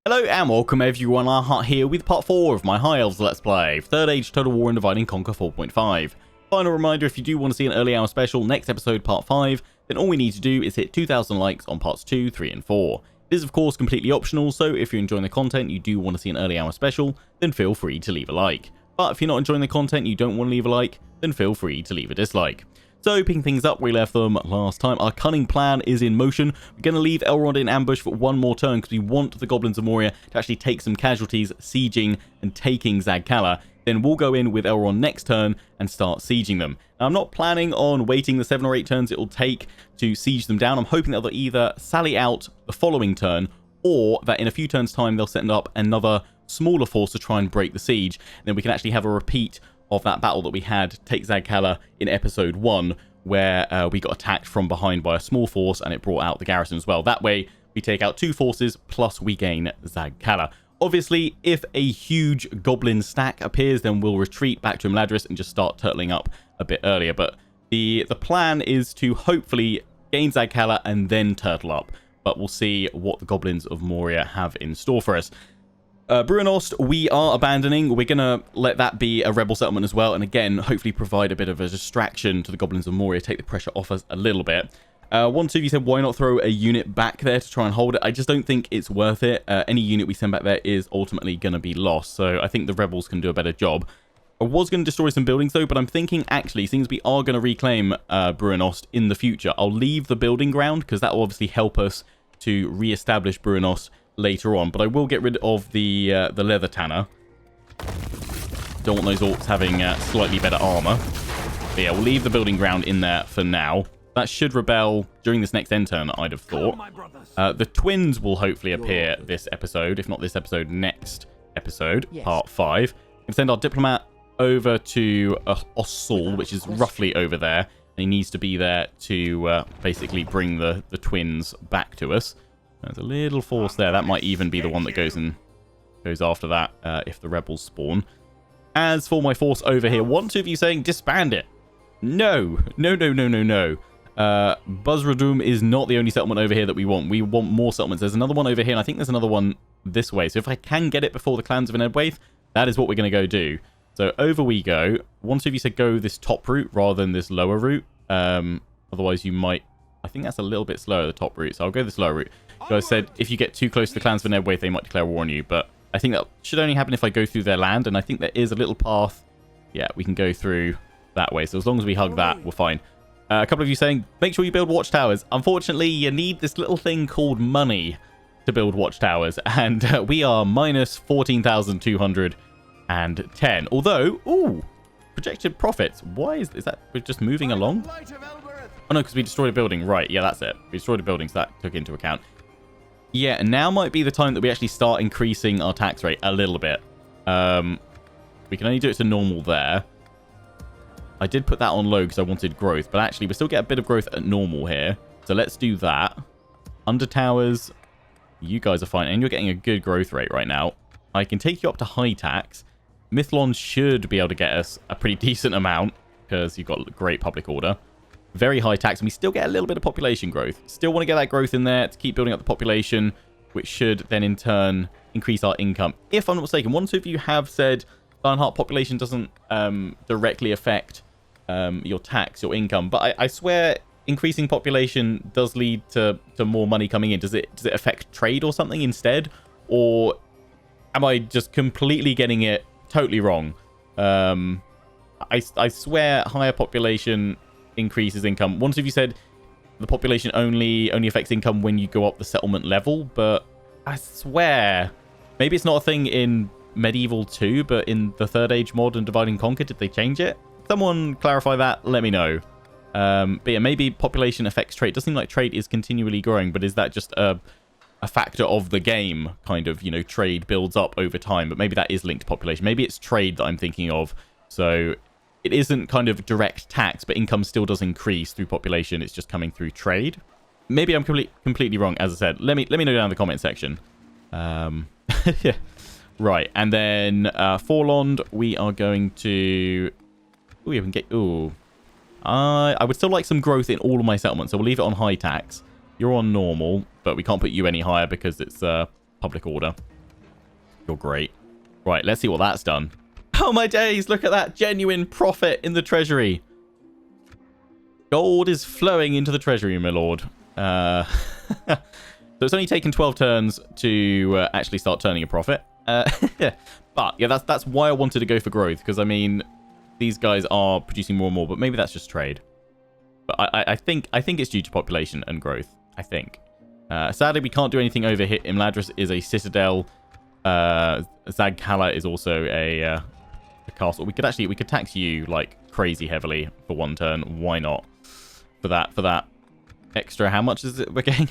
Hello and welcome everyone, Arhat here with part 4 of my High Elves Let's Play, 3rd Age Total War and Divide and Conquer 4.5. Final reminder, if you do want to see an early hour special, next episode part 5, then all we need to do is hit 2,000 likes on parts 2, 3 and 4. It is of course completely optional, so if you're enjoying the content, you do want to see an early hour special, then feel free to leave a like. But if you're not enjoying the content, you don't want to leave a like, then feel free to leave a dislike. So, picking things up, we left them last time. Our cunning plan is in motion. We're going to leave Elrond in ambush for one more turn because we want the Goblins of Moria to actually take some casualties, sieging and taking Zagh. Then we'll go in with Elrond next turn and start sieging them. Now, I'm not planning on waiting the 7 or 8 turns it will take to siege them down. I'm hoping that they'll either sally out the following turn or that in a few turns' time they'll send up another smaller force to try and break the siege. And then we can actually have a repeat of that battle that we had take Zagh in episode 1, where we got attacked from behind by a small force and it brought out the garrison as well. That way we take out 2 forces plus we gain Zagh. Obviously, if a huge goblin stack appears, then we'll retreat back to Imladris and just start turtling up a bit earlier. But the plan is to hopefully gain Zagh and then turtle up. But we'll see what the Goblins of Moria have in store for us. Bruinost, we are abandoning. We're going to let that be a rebel settlement as well. And again, hopefully provide a bit of a distraction to the Goblins of Moria, take the pressure off us a little bit. One, two of you said, why not throw a unit back there to try and hold it? I just don't think it's worth it. Any unit we send back there is ultimately going to be lost. So I think the rebels can do a better job. I was going to destroy some buildings though, but I'm thinking actually, since we are going to reclaim Bruinost in the future, I'll leave the building ground because that will obviously help us to re-establish Bruinost later on, but I will get rid of the leather tanner. Don't want those orcs having slightly better armor. But yeah, we'll leave the building ground in there for now. That should rebel during this next end turn, I'd have thought. The twins will hopefully appear this episode, if not this episode, next episode, yes. Part 5. We can send our diplomat over to Ossul, which is roughly over there, and he needs to be there to basically bring the twins back to us. There's a little force there. That might even be the one that goes after that if the rebels spawn. As for my force over here, one, two of you saying disband it. No. Buzzradum is not the only settlement over here that we want. We want more settlements. There's another one over here, and I think there's another one this way. So if I can get it before the clans of Enedwaith, that is what we're going to go do. So over we go. One, two of you said go this top route rather than this lower route. Otherwise you might... I think that's a little bit slower, the top route. So I'll go this lower route. You guys said if you get too close to the clans of Enedwaith, they might declare war on you. But I think that should only happen if I go through their land. And I think there is a little path. Yeah, we can go through that way. So as long as we hug that, we're fine. A couple of you saying, make sure you build watchtowers. Unfortunately, you need this little thing called money to build watchtowers. And we are minus 14,210. Although, ooh, projected profits. Why is that? We're just moving along? Oh no, because we destroyed a building. Right, yeah, that's it. We destroyed a building, so that took into account. Yeah, now might be the time that we actually start increasing our tax rate a little bit. We can only do it to normal there. I did put that on low because I wanted growth, but actually we still get a bit of growth at normal here. So let's do that. Under towers, you guys are fine, and you're getting a good growth rate right now. I can take you up to high tax. Mithlon should be able to get us a pretty decent amount because you've got great public order. Very high tax, and we still get a little bit of population growth. Still want to get that growth in there to keep building up the population, which should then in turn increase our income. If I'm not mistaken, one or two of you have said Lionheart population doesn't directly affect your tax, your income, but I swear increasing population does lead to more money coming in. Does it affect trade or something instead? Or am I just completely getting it totally wrong? I swear higher population increases income. Once of you said the population only affects income when you go up the settlement level, but I swear maybe it's not a thing in Medieval 2, but in the Third Age mod and Divide and Conquer, did they change it? Someone clarify that, let me know. But yeah, maybe population affects trade. It does seem like trade is continually growing, but is that just a factor of the game, kind of, you know, trade builds up over time, but maybe that is linked to population. Maybe it's trade that I'm thinking of. So it isn't kind of direct tax, but income still does increase through population. It's just coming through trade. Maybe I'm completely wrong, as I said. Let me know down in the comment section. Yeah. Right, and then Forlond, we are going to... Ooh, we can get... Ooh. I would still like some growth in all of my settlements, so we'll leave it on high tax. You're on normal, but we can't put you any higher because it's public order. You're great. Right, let's see what that's done. Oh my days, look at that. Genuine profit in the treasury. Gold is flowing into the treasury, my lord. So it's only taken 12 turns to actually start turning a profit. But yeah, that's why I wanted to go for growth, because I mean, these guys are producing more and more, but maybe that's just trade. But I think it's due to population and growth. I think. Sadly, we can't do anything over here. Imladris is a citadel. Zagh is also a castle. We could tax you like crazy heavily for one turn. Why not? For that extra, how much is it we're getting?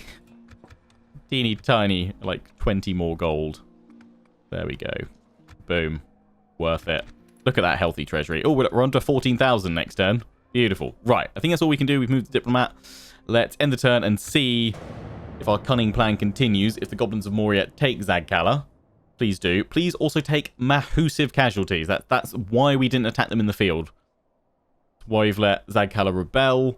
Teeny tiny, like 20 more gold. There we go. Boom. Worth it. Look at that healthy treasury. Oh, we're on to 14,000 next turn. Beautiful. Right, I think that's all we can do. We've moved the diplomat. Let's end the turn and see if our cunning plan continues. If the goblins of Moria take Zagh, please do. Please also take massive casualties. That's why we didn't attack them in the field. Why we've let Zagh rebel,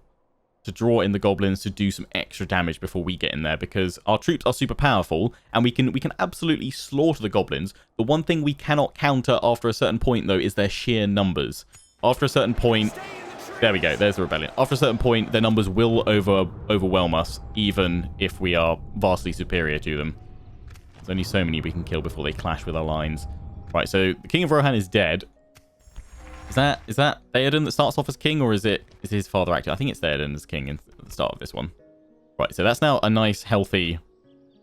to draw in the goblins to do some extra damage before we get in there, because our troops are super powerful and we can absolutely slaughter the goblins. The one thing we cannot counter after a certain point, though, is their sheer numbers. After a certain point, there we go, there's the rebellion. After a certain point, their numbers will overwhelm us, even if we are vastly superior to them. There's only so many we can kill before they clash with our lines. Right, so the King of Rohan is dead. Is that Theoden that starts off as king, or is his father active? I think it's Theoden as king at the start of this one. Right, so that's now a nice, healthy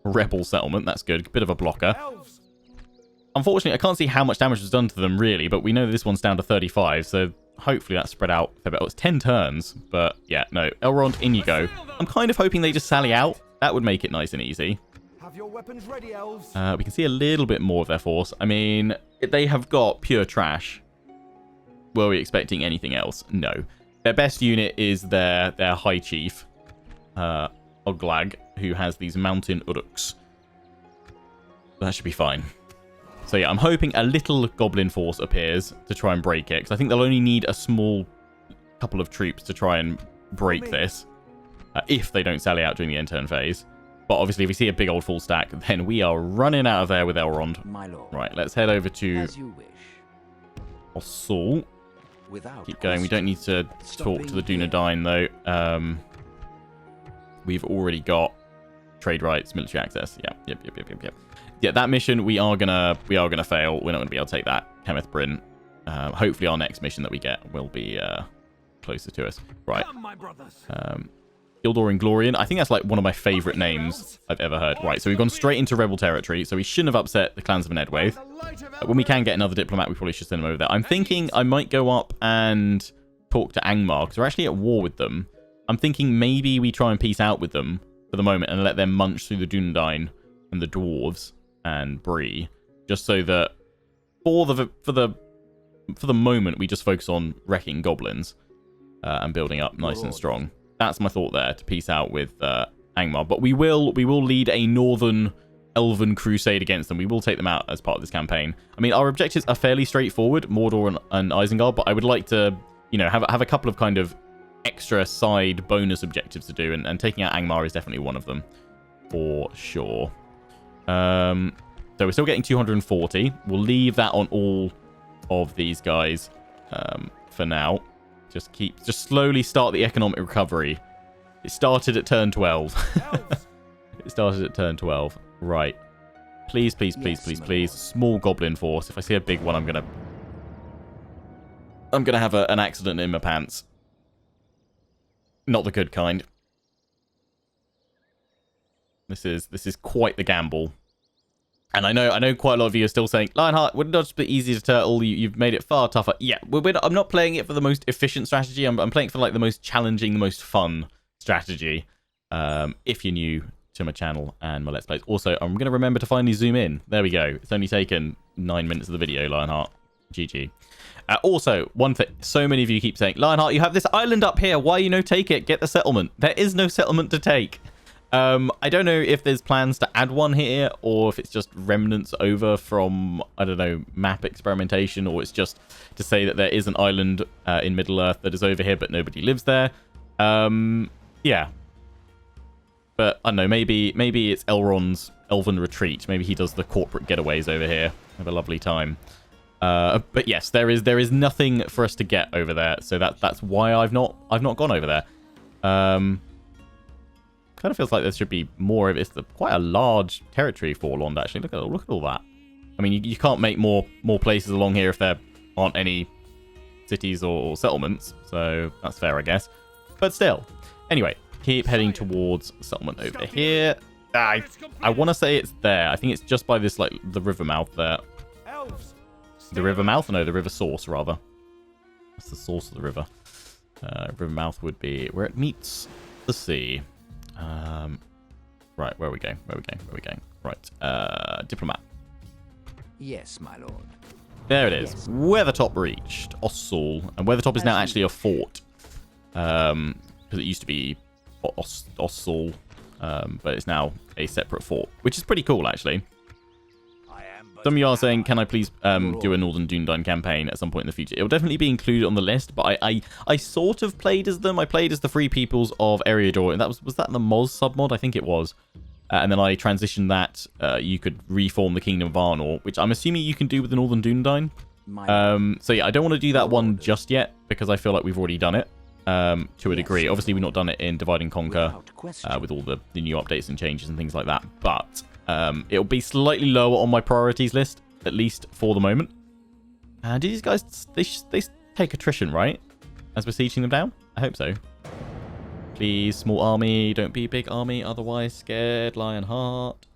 rebel settlement. That's good. Bit of a blocker. Elves. Unfortunately, I can't see how much damage was done to them, really, but we know this one's down to 35, so hopefully that's spread out a bit. Oh, it's 10 turns, but yeah, no. Elrond, in you go. I'm kind of hoping they just sally out. That would make it nice and easy. Have your weapons ready, elves. We can see a little bit more of their force. I mean, they have got pure trash. Were we expecting anything else? No. Their best unit is their High Chief, Oglag, who has these mountain uruks. That should be fine. So yeah, I'm hoping a little goblin force appears to try and break it, because I think they'll only need a small couple of troops to try and break this, if they don't sally out during the end turn phase. But obviously, if we see a big old full stack, then we are running out of there with Elrond. My lord. Right, let's head over to As you wish. Ossul. Without Keep going. We don't need to talk to the Dunedain, though. We've already got trade rights, military access. Yeah, yep. Yeah, that mission we are gonna fail. We're not gonna be able to take that. Kenneth Bryn. Hopefully, our next mission that we get will be closer to us. Right. Come, my brothers. Gildor Inglorian. I think that's like one of my favourite names I've ever heard. Right, so we've gone straight into rebel territory, so we shouldn't have upset the clans of Nedwaith. When we can get another diplomat, we probably should send them over there. I'm thinking I might go up and talk to Angmar, because we're actually at war with them. I'm thinking maybe we try and peace out with them for the moment and let them munch through the Dunedain and the dwarves and Bree, just so that for the moment we just focus on wrecking goblins and building up nice and strong. That's my thought there, to peace out with Angmar. But we will lead a northern elven crusade against them. We will take them out as part of this campaign. I mean, our objectives are fairly straightforward, Mordor and Isengard, but I would like to, you know, have a couple of kind of extra side bonus objectives to do, and taking out Angmar is definitely one of them, for sure. So we're still getting 240. We'll leave that on all of these guys for now. Just slowly start the economic recovery. It started at turn 12. It started at turn 12. Right. Please, please, please, please, please. Small goblin force. If I see a big one, I'm gonna have an accident in my pants. Not the good kind. This is quite the gamble. And I know quite a lot of you are still saying, Lionheart, would it not just be easy to turtle? You've made it far tougher. Yeah, I'm not playing it for the most efficient strategy. I'm playing for like the most challenging, the most fun strategy. If you're new to my channel and my Let's Plays. Also, I'm going to remember to finally zoom in. There we go. It's only taken 9 minutes of the video, Lionheart. GG. Also, one thing. So many of you keep saying, Lionheart, you have this island up here. Why you no take it? Get the settlement. There is no settlement to take. I don't know if there's plans to add one here, or if it's just remnants over from, I don't know, map experimentation, or it's just to say that there is an island in Middle-earth that is over here, but nobody lives there. Yeah. But, I don't know, maybe it's Elrond's Elven Retreat. Maybe he does the corporate getaways over here. Have a lovely time. But yes, there is nothing for us to get over there, so that's why I've not gone over there. Kind of feels like there should be more of it. It's quite a large territory for Elrond, actually. Look at all that. I mean, you can't make more places along here if there aren't any cities or settlements, so that's fair, I guess. But still, anyway, keep heading towards settlement over here. I want to say it's there. I think it's just by this, like, the river mouth there. Elves. The river mouth? No, the river source, rather. That's the source of the river. River mouth would be where it meets the sea. Right, where are we going? Where are we going? Right, diplomat. Yes, my lord. There it is. Yes. Weathertop reached. Ossol. And Weathertop is now actually a fort. Because it used to be Ossol. But it's now a separate fort. Which is pretty cool, actually. Some of you are saying, can I please do a Northern Dúnedain campaign at some point in the future? It will definitely be included on the list, but I sort of played as them. I played as the Free Peoples of Eriador, and was that the Moz submod? I think it was. And then I transitioned that. You could reform the Kingdom of Arnor, which I'm assuming you can do with the Northern Dúnedain. So yeah, I don't want to do that one just yet, because I feel like we've already done it to a degree. Obviously, we've not done it in Divide and Conquer with all the new updates and changes and things like that, but... it'll be slightly lower on my priorities list, at least for the moment. Do these guys, they take attrition, right? As we're sieging them down? I hope so. Please, small army, don't be big army, otherwise scared, Lionheart.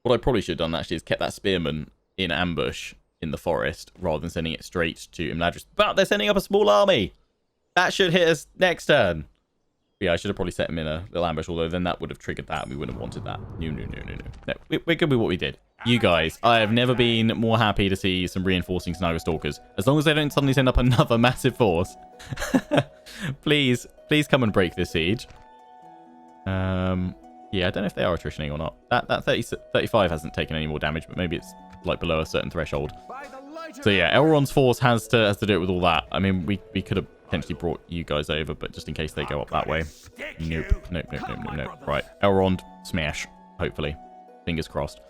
What I probably should have done, actually, is kept that spearman in ambush in the forest, rather than sending it straight to Imladris. But they're sending up a small army! That should hit us next turn. Yeah, I should have probably set him in a little ambush, although then that would have triggered that, and we wouldn't have wanted that. No. No, we're good with what we did. You guys, I have never been more happy to see some reinforcing Sniper Stalkers. As long as they don't suddenly send up another massive force. Please come and break this siege. Yeah, I don't know if they are attritioning or not. That 35 hasn't taken any more damage, but maybe it's like below a certain threshold. So yeah, Elrond's force has to do it with all that. I mean, we could have potentially brought you guys over, but just in case they go up that way. Nope. Right, Elrond, smash, hopefully. Fingers crossed.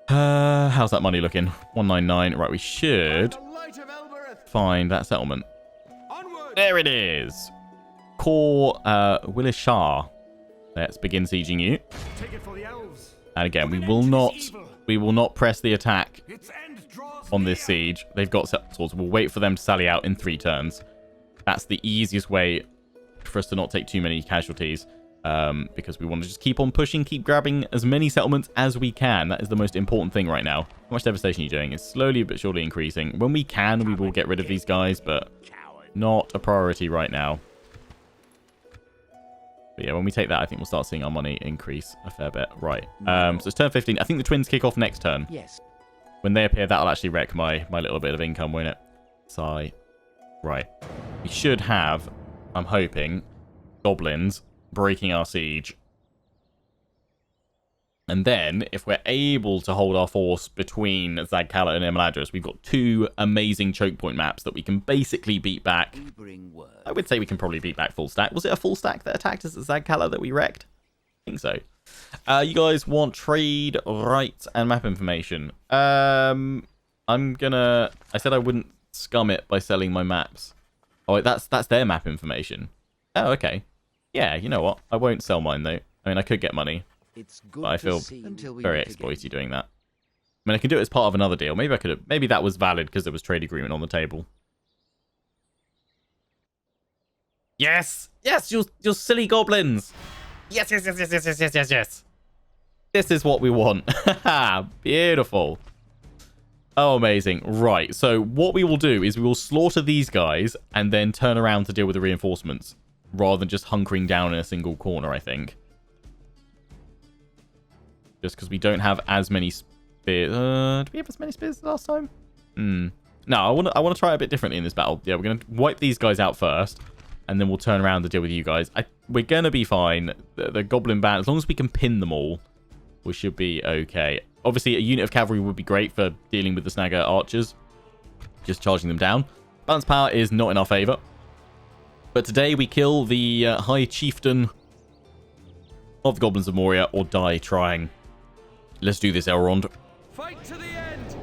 How's that money looking? 199. Right, we should find that settlement. There it is. Core Willishar. Let's begin sieging you. And again, we will not press the attack on this siege. They've got swords. We'll wait for them to sally out in 3 turns. That's the easiest way for us to not take too many casualties, because we want to just keep on pushing, keep grabbing as many settlements as we can. That is the most important thing right now. How much devastation are you doing? It's slowly but surely increasing. When we can, we will get rid of these guys, but not a priority right now. But yeah, when we take that, I think we'll start seeing our money increase a fair bit. Right. So it's turn 15. I think the twins kick off next turn. Yes. When they appear, that'll actually wreck my little bit of income, won't it? Sigh. Right. We should have, I'm hoping, goblins breaking our siege. And then, if we're able to hold our force between Zagh and Imladris, we've got 2 amazing choke point maps that we can basically beat back. I would say we can probably beat back full stack. Was it a full stack that attacked us at Zagh that we wrecked? I think so. You guys want trade, rights, and map information. I said I wouldn't scum it by selling my maps. Oh, that's their map information. Oh, okay. Yeah, you know what? I won't sell mine, though. I mean, I could get money. It's good, but I feel very exploity doing that. I mean, I can do it as part of another deal. Maybe I could have. Maybe that was valid because there was trade agreement on the table. Yes, you silly goblins. Yes. This is what we want. Beautiful. Oh, amazing. Right, so what we will do is we will slaughter these guys and then turn around to deal with the reinforcements, rather than just hunkering down in a single corner, I think. Just because we don't have as many spears. Did we have as many spears last time? No, I want to try it a bit differently in this battle. Yeah, we're going to wipe these guys out first, and then we'll turn around to deal with you guys. We're going to be fine. The goblin band, as long as we can pin them all, we should be okay. Obviously, a unit of cavalry would be great for dealing with the Snagger archers. Just charging them down. Balance power is not in our favour. But today we kill the High Chieftain of the Goblins of Moria or die trying. Let's do this, Elrond. Fight to the end.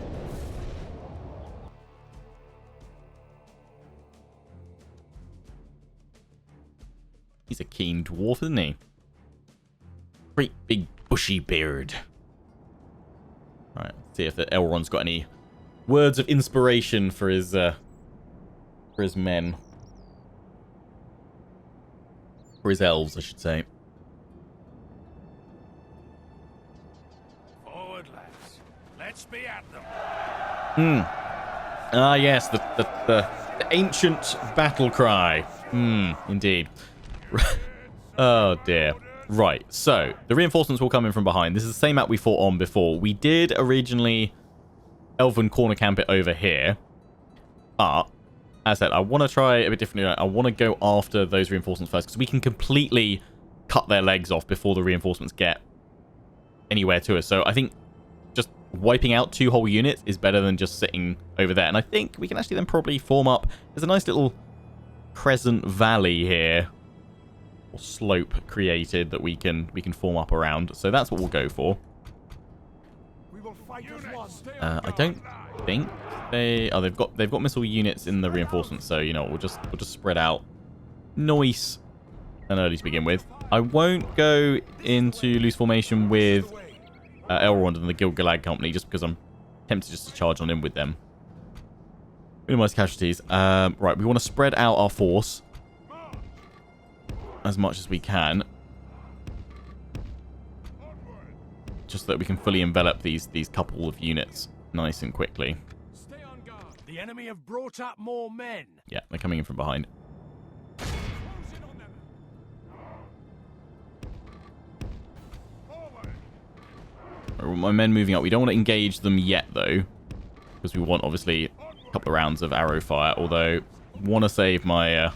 He's a keen dwarf, isn't he? Great big bushy beard. Alright, see if the Elrond's got any words of inspiration for his men. For his elves, I should say. Forward, lads. Let's be at them. Ah, yes, the ancient battle cry. Indeed. Oh, dear. Right, so, the reinforcements will come in from behind. This is the same map we fought on before. We did originally Elven corner camp it over here. But, as I said, I want to try a bit differently. I want to go after those reinforcements first, because we can completely cut their legs off before the reinforcements get anywhere to us. So, I think just wiping out 2 whole units is better than just sitting over there. And I think we can actually then probably form up. There's a nice little crescent valley here, or slope created, that we can form up around. So that's what we'll go for. We will fight as one. I don't think they've got missile units in the reinforcements, so you know we'll just spread out nice and early to begin with. I won't go into loose formation with Elrond and the Gil-galad company just because I'm tempted just to charge on in with them. Minimize casualties. Right, we want to spread out our force as much as we can, just so that we can fully envelop these couple of units nice and quickly. Stay on guard. The enemy have brought up more men. Yeah, they're coming in from behind. Close in on them. Forward. Right, well, my men moving up. We don't want to engage them yet, though, because we want, obviously, a couple of rounds of arrow fire, although I want to save my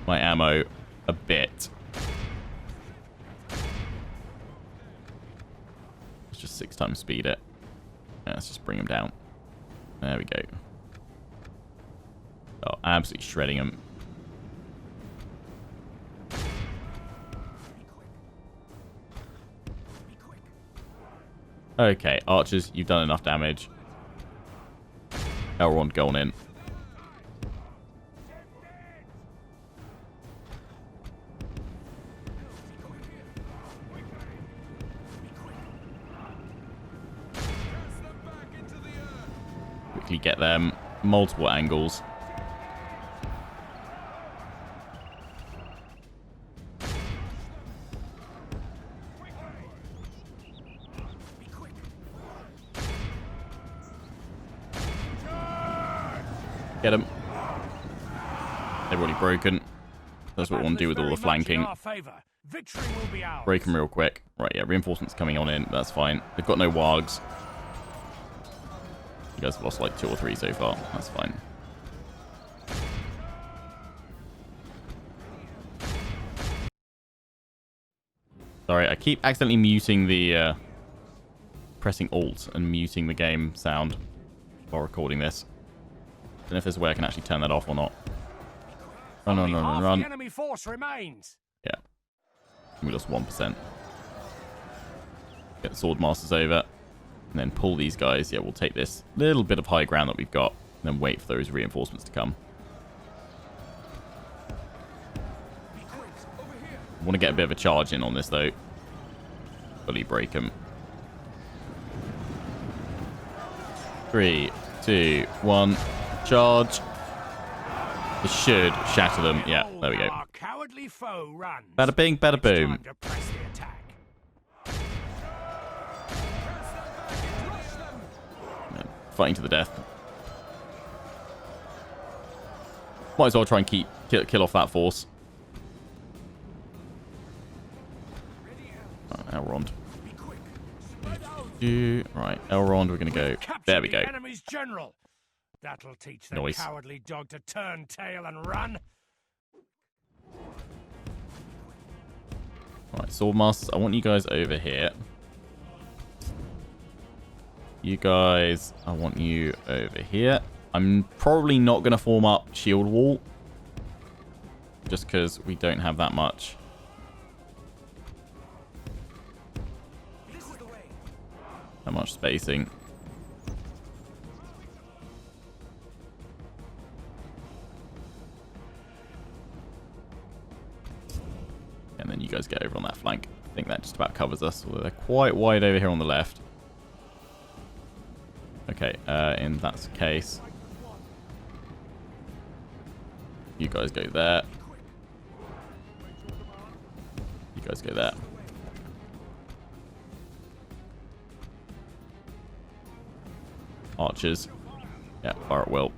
my ammo a bit. Let's just 6 times speed it. Yeah, let's just bring him down. There we go. Oh, absolutely shredding him. Okay, archers, you've done enough damage. Elrond, go on in. Quickly get them. Multiple angles. Get them. They've already broken. That's what we want to do with all the flanking. Victory will be ours. Break them real quick. Right, yeah, reinforcements coming on in. That's fine. They've got no wargs. You guys have lost like 2 or 3 so far. That's fine. Sorry, I keep accidentally muting the... pressing Alt and muting the game sound while recording this. I don't know if there's a way I can actually turn that off or not. Run, run, run, run, run. The enemy force remains. Yeah. We lost 1%. Get the sword masters over. And then pull these guys. Yeah, we'll take this little bit of high ground that we've got. And then wait for those reinforcements to come. I want to get a bit of a charge in on this, though. Fully break them. 3, 2, 1. Charge. This should shatter them. Yeah, there we go. Our cowardly foe runs. Bada bing, bada boom. Time to press the attack. Fighting to the death. Might as well try and kill off that force. Right, Elrond. Right, Elrond, we're going to go. There we go. The enemy's general. That'll teach the Nice. cowardly dog to turn tail and run. Right, Swordmasters, I want you guys over here. You guys, I want you over here. I'm probably not going to form up shield wall just because we don't have that much. That much spacing. And then you guys get over on that flank. I think that just about covers us. Although they're quite wide over here on the left. Okay, in that case, you guys go there. You guys go there. Archers. Yeah, fire at will.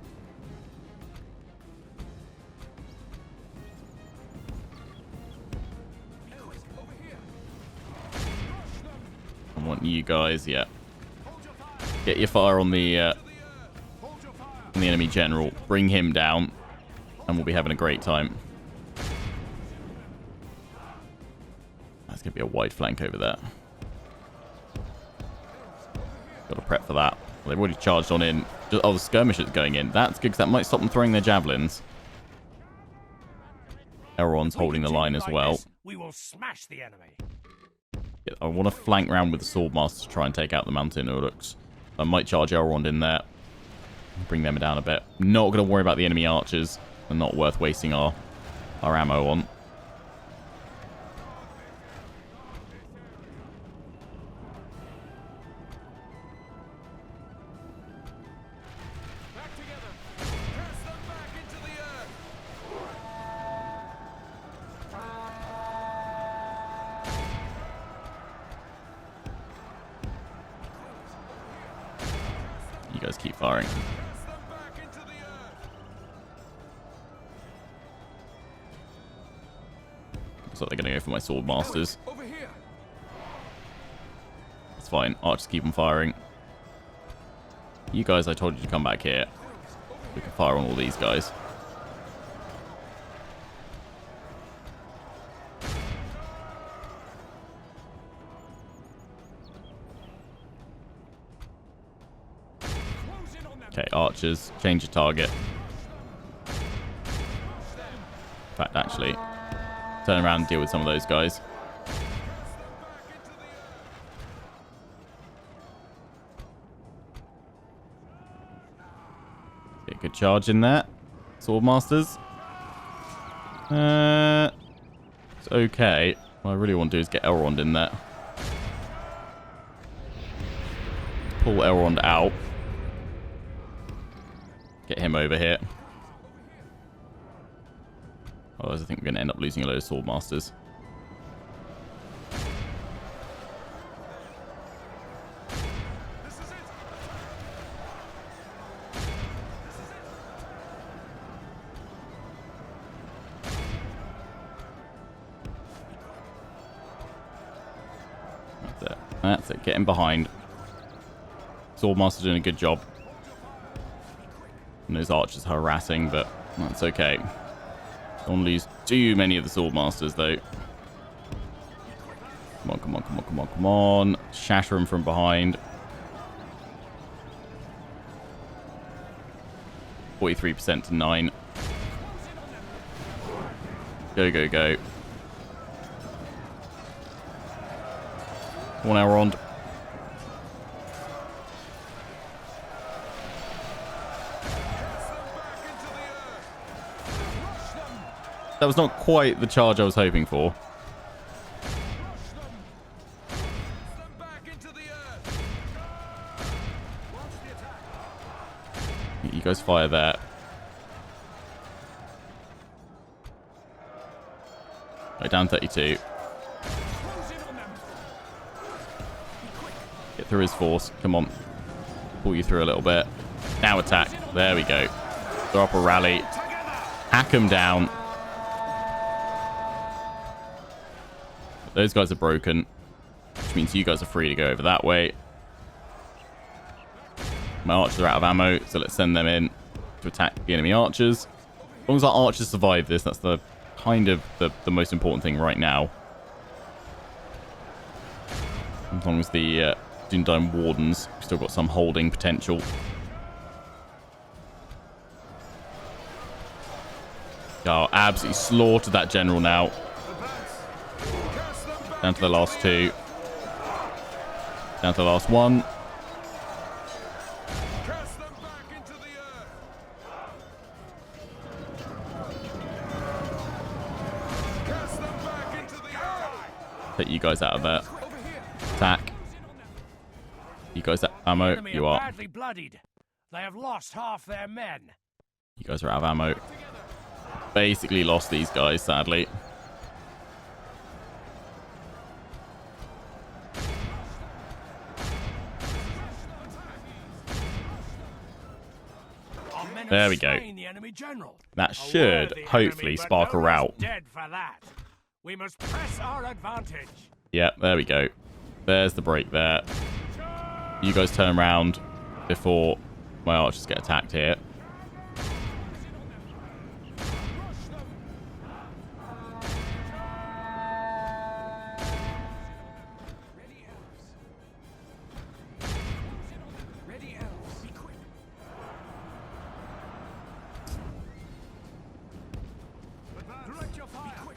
I want you guys, yeah. Get your fire on the enemy general. Bring him down. And we'll be having a great time. That's going to be a wide flank over there. Got to prep for that. Well, they've already charged on in. Oh, the skirmishers going in. That's good because that might stop them throwing their javelins. Elrond's holding the line as well. We will smash the enemy. Yeah, I want to flank round with the swordmaster to try and take out the mountain Uruks. I might charge Elrond in there. Bring them down a bit. Not going to worry about the enemy archers. They're not worth wasting our ammo on. Back together. Cast them back into the earth. You guys keep firing. Cast them back into the earth. Looks like they're going to go for my sword masters. Over here. It's fine. Archers keep on firing. You guys, I told you to come back here. We can fire on all these guys. Close in on them. Okay, archers, change your target. In fact, actually, turn around and deal with some of those guys. Get a good charge in there. Swordmasters. It's okay. What I really want to do is get Elrond in there. Pull Elrond out. Get him over here. Otherwise, I think we're going to end up losing a load of swordmasters. That's it. That's it. Get him behind. Swordmaster doing a good job. And those archers harassing, but that's okay. Don't lose too many of the swordmasters, though. Come on, come on, come on, come on, come on. Shatter them from behind. 43% to 9. Go, go, go. Come on, Elrond. That was not quite the charge I was hoping for. You guys fire there. Right, down 32. Get through his force. Come on. Pull you through a little bit. Now attack. There we go. Throw up a rally. Hack him down. Those guys are broken, which means you guys are free to go over that way. My archers are out of ammo, so let's send them in to attack the enemy archers. As long as our archers survive this, that's the kind of the most important thing right now. As long as the Dundine Wardens still got some holding potential. Oh, absolutely slaughtered that general now. Down to the last two. Down to the last one. Cast them back into the earth. Cast them back into the earth. Take you guys out of there. Over here. Attack. You guys have ammo. Enemy You are are. badly bloodied. They have lost half their men. You guys are out of ammo. Basically lost these guys, sadly. Our men have There we go. slain the enemy general. That A should worthy hopefully enemy, but spark a no one's rout. Dead for that. We must press our advantage. Yeah, there we go. There's the break there. You guys turn around before my archers get attacked here. Ready, Elves. Be quick. Direct your fire. Be quick.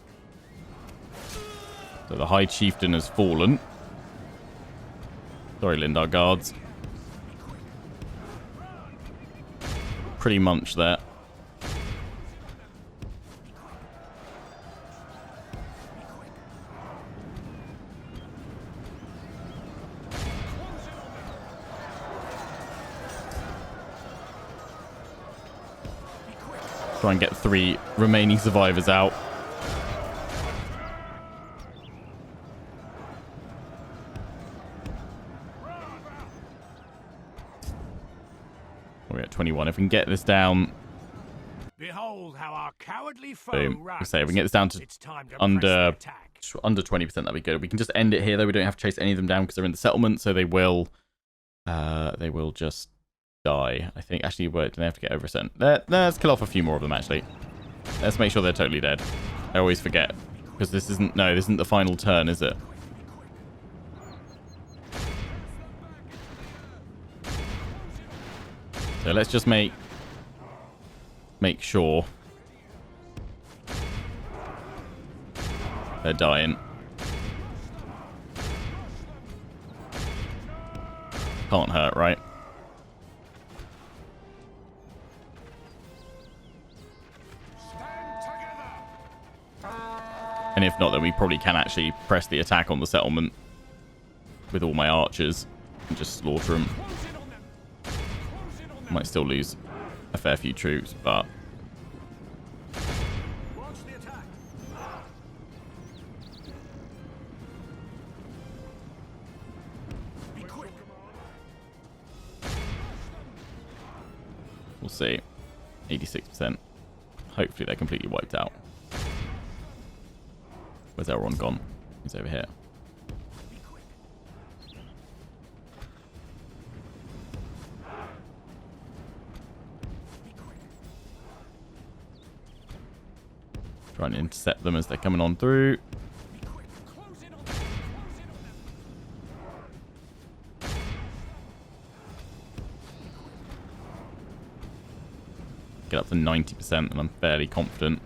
So the High Chieftain has fallen. Sorry, Lindar guards. Pretty much there. Try and get 3 remaining survivors out. We're at 21. If we can get this down, Behold how our cowardly foe boom. runs. Say if we can get this down to It's time to under press the attack. under 20%, that'd be good. We can just end it here though. We don't have to chase any of them down because they're in the settlement, so they will just die. I think actually, wait, do they have to get over a certain? Let's kill off a few more of them actually. Let's make sure they're totally dead. I always forget because this isn't the final turn, is it? So let's just make sure they're dying. Can't hurt, right? And if not, then we probably can actually press the attack on the settlement with all my archers and just slaughter them. Might still lose a fair few troops, but Launch the attack. Be quick. we'll see. 86%. Hopefully they're completely wiped out. Where's Elrond gone? He's over here. Be quick. Be quick. Trying to intercept them as they're coming on through. Be quick. Close in on them. Close in on them. Get up to 90%, and I'm fairly confident.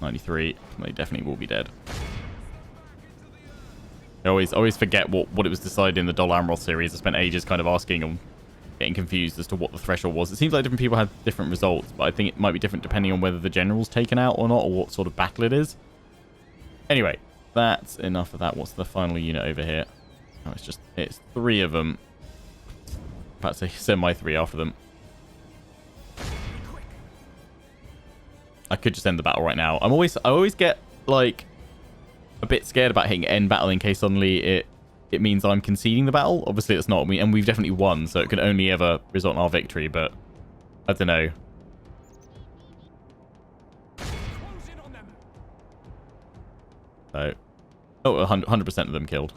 93. They definitely will be dead. I always forget what it was decided in the Dol Amroth series. I spent ages kind of asking and getting confused as to what the threshold was. It seems like different people had different results, but I think it might be different depending on whether the general's taken out or not, or what sort of battle it is. Anyway, that's enough of that. What's the final unit over here? Oh, it's 3 of them. Perhaps I send my 3 after them. I could just end the battle right now. I always get like a bit scared about hitting end battle in case suddenly it means I'm conceding the battle. Obviously it's not, and we've definitely won, so it can only ever result in our victory, but I don't know. Close in on them. So, 100% of them killed.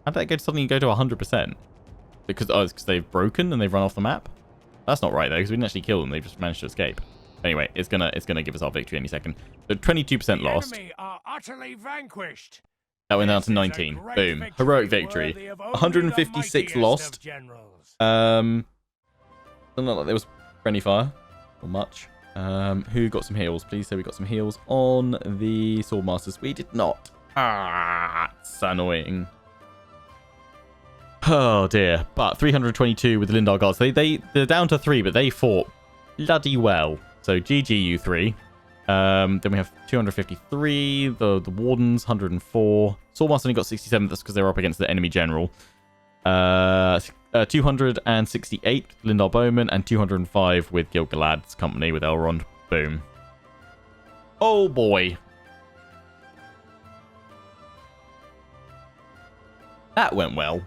How did that suddenly go to 100%? Because they've broken and they've run off the map? That's not right though, because we didn't actually kill them. They've just managed to escape. Anyway, it's gonna give us our victory any second. So 22% lost. Enemy are utterly vanquished. That went down to This is a 19. great Boom. victory Heroic victory. worthy of only 156 the mightiest lost. of generals. Doesn't look like there was friendly fire or much. Who got some heals? Please say we got some heals on the Swordmasters. We did not. Ah, it's annoying. Oh dear. But 322 with the Lindar Guards. They're down to 3, but they fought bloody well. So GG, you 3. Then we have 253. The Wardens, 104. Swordmaster only got 67. That's because they were up against the enemy general. 268 Lindar Bowman, and 205 with Gil-galad's company with Elrond. Boom. Oh boy. That went well.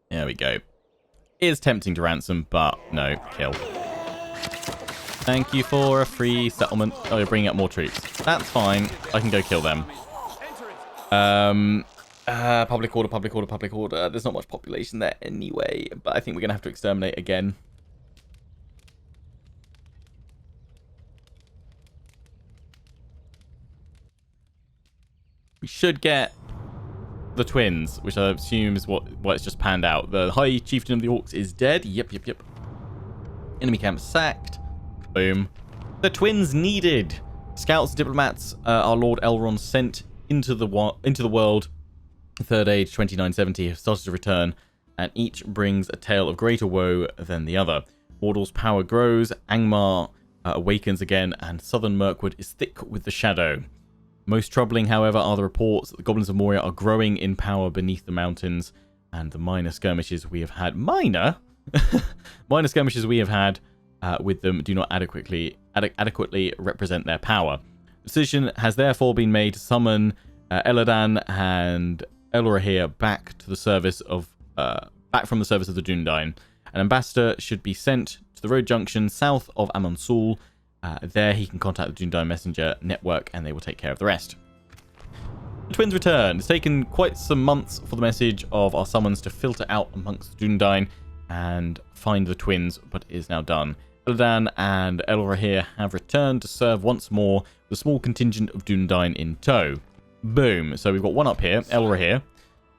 There we go. It is tempting to ransom, but no, kill. Thank you for a free settlement. Oh, you're bringing up more troops. That's fine. I can go kill them. Public order. There's not much population there anyway, but I think we're going to have to exterminate again. We should get the twins, which I assume is what it's just panned out. The High Chieftain of the Orcs is dead. Yep. Enemy camp sacked. Boom. The twins needed. Scouts and diplomats our Lord Elrond sent into the world. Third Age 2970 have started to return, and each brings a tale of greater woe than the other. Mordor's power grows, Angmar awakens again, and southern Mirkwood is thick with the shadow. Most troubling, however, are the reports that the Goblins of Moria are growing in power beneath the mountains, and the minor skirmishes we have had... Minor skirmishes we have had with them do not adequately represent their power. The decision has therefore been made to summon Elladan and Elrohir back from the service of the Dúnedain. An ambassador should be sent to the road junction south of Amon Sul. There he can contact the Dúnedain messenger network, and they will take care of the rest. The twins return. It's taken quite some months for the message of our summons to filter out amongst the Dúnedain and find the twins, but it is now done. Elladan and Elrohir have returned to serve once more with a small contingent of Dúnedain in tow. Boom. So we've got one up here, Elrohir,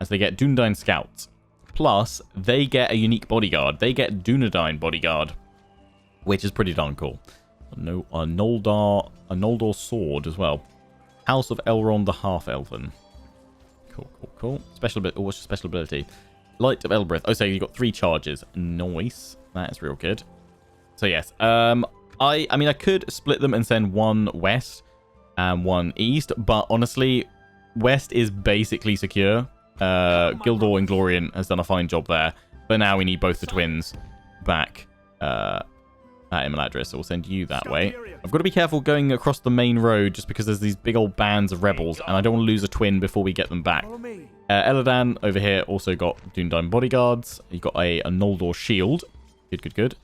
as they get Dúnedain scouts. Plus, they get a unique bodyguard. They get Dúnedain bodyguard, which is pretty darn cool. A Noldor sword as well. House of Elrond the Half-Elven. Cool. Special ability. What's your special ability? Light of Elbreth. Oh, so you got 3 charges. Nice. That is real good. So yes. I mean, I could split them and send one west and one east, but honestly, west is basically secure. Gildor and Glorian has done a fine job there, but now we need both the twins back at Imladris, so we'll send you that way. I've got to be careful going across the main road just because there's these big old bands of rebels, and I don't want to lose a twin before we get them back. Elladan over here also got Dúnedain bodyguards. You've got a Noldor shield. Good.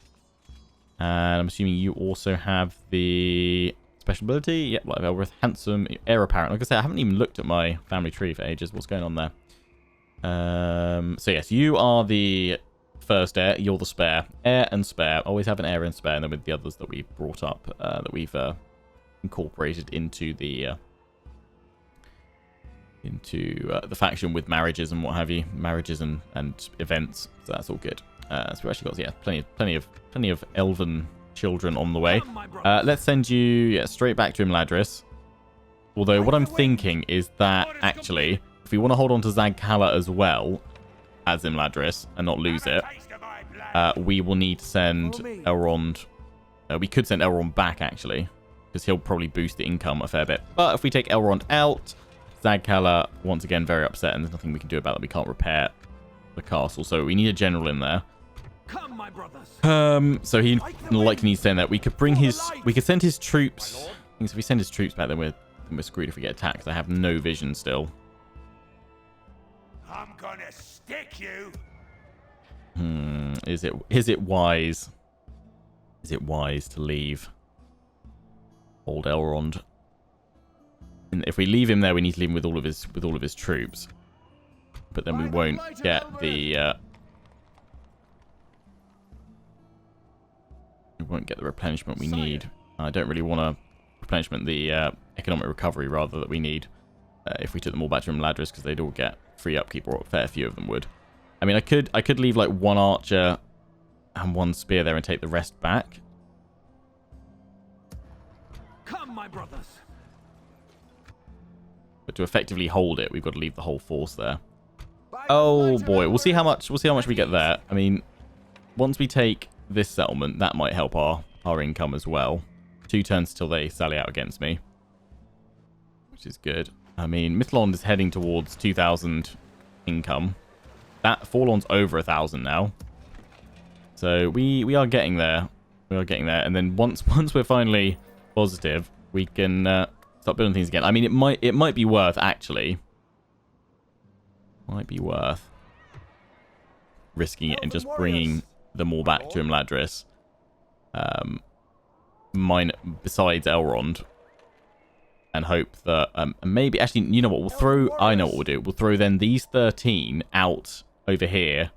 And I'm assuming you also have the special ability. Yep, Light of Elbreth, handsome, heir apparent. Like I said, I haven't even looked at my family tree for ages. What's going on there? So yes, you are the first heir. You're the spare. Heir and spare. Always have an heir and spare, and then with the others that we've brought up, that we've incorporated into the faction with marriages and what have you, marriages and events. So that's all good. So we've actually got plenty of elven children on the way. Let's send you straight back to Imladris. Although what I'm thinking is that actually, if we want to hold on to Zagh as well as Imladris and not lose it, we will need to send Elrond. We could send Elrond back actually, because he'll probably boost the income a fair bit. But if we take Elrond out, Zagh once again very upset, and there's nothing we can do about that. We can't repair the castle, so we need a general in there. Come, my brothers. So he likely needs to send that. We could send his troops. I think if we send his troops back, then we're screwed if we get attacked. I have no vision still. I'm gonna stick you. Is it wise? Is it wise to leave old Elrond? And if we leave him there, we need to leave him with all of his troops. but then we won't get the replenishment we need. I don't really want the economic recovery rather that we need if we took them all back to Ladris, because they'd all get free upkeep, or a fair few of them would. I mean, I could leave like one archer and one spear there and take the rest back. Come, my brothers. But to effectively hold it, we've got to leave the whole force there. Oh boy, we'll see how much we get there. I mean, once we take this settlement, that might help our income as well. 2 turns till they sally out against me, which is good. I mean, Mithlond is heading towards 2,000 income. That Forlorn's over 1,000 now. So we are getting there. We are getting there. And then once we're finally positive, we can start building things again. I mean, it might be worth, actually. Might be worth risking it and just bringing them all back to Imladris. Besides Elrond. And hope that maybe, actually, you know what, we'll throw, I know what we'll do. We'll throw then these 13 out over here.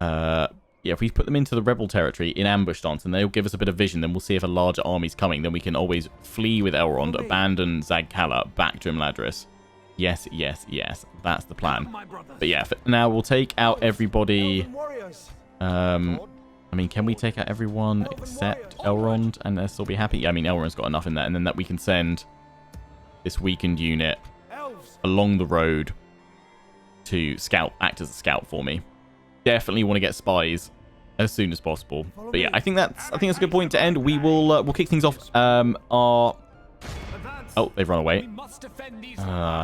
Yeah, if we put them into the rebel territory in ambush stance and they'll give us a bit of vision, then we'll see if a larger army's coming. Then we can always flee with Elrond, abandon Zagh back to Imladris. Yes, yes, yes. That's the plan. But yeah, for now we'll take out everybody. I mean, can we take out everyone except Elrond and they'll still be happy? I mean, Elrond's got enough in there. And then that we can send this weakened unit along the road to act as a scout for me. Definitely want to get spies as soon as possible. But yeah, I think that's a good point to end. We'll kick things off. Oh, they've run away.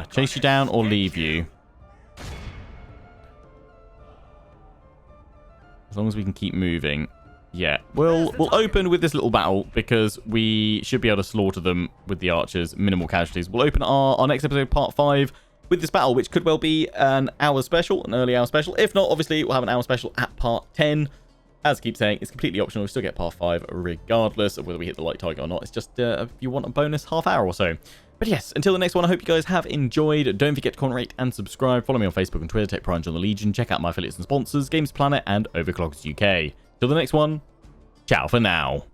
Chase you down or leave you. As long as we can keep moving. Yeah, we'll open with this little battle because we should be able to slaughter them with the archers, minimal casualties. We'll open our next episode, part 5, with this battle, which could well be an hour special, an early hour special. If not, obviously, we'll have an hour special at part 10. As I keep saying, it's completely optional. We still get part 5 regardless of whether we hit the light target or not. It's just if you want a bonus half hour or so. But yes, until the next one, I hope you guys have enjoyed. Don't forget to comment, rate, and subscribe. Follow me on Facebook and Twitter, Tech Prime on the Legion. Check out my affiliates and sponsors, Games Planet and Overclocked UK. Till the next one, ciao for now.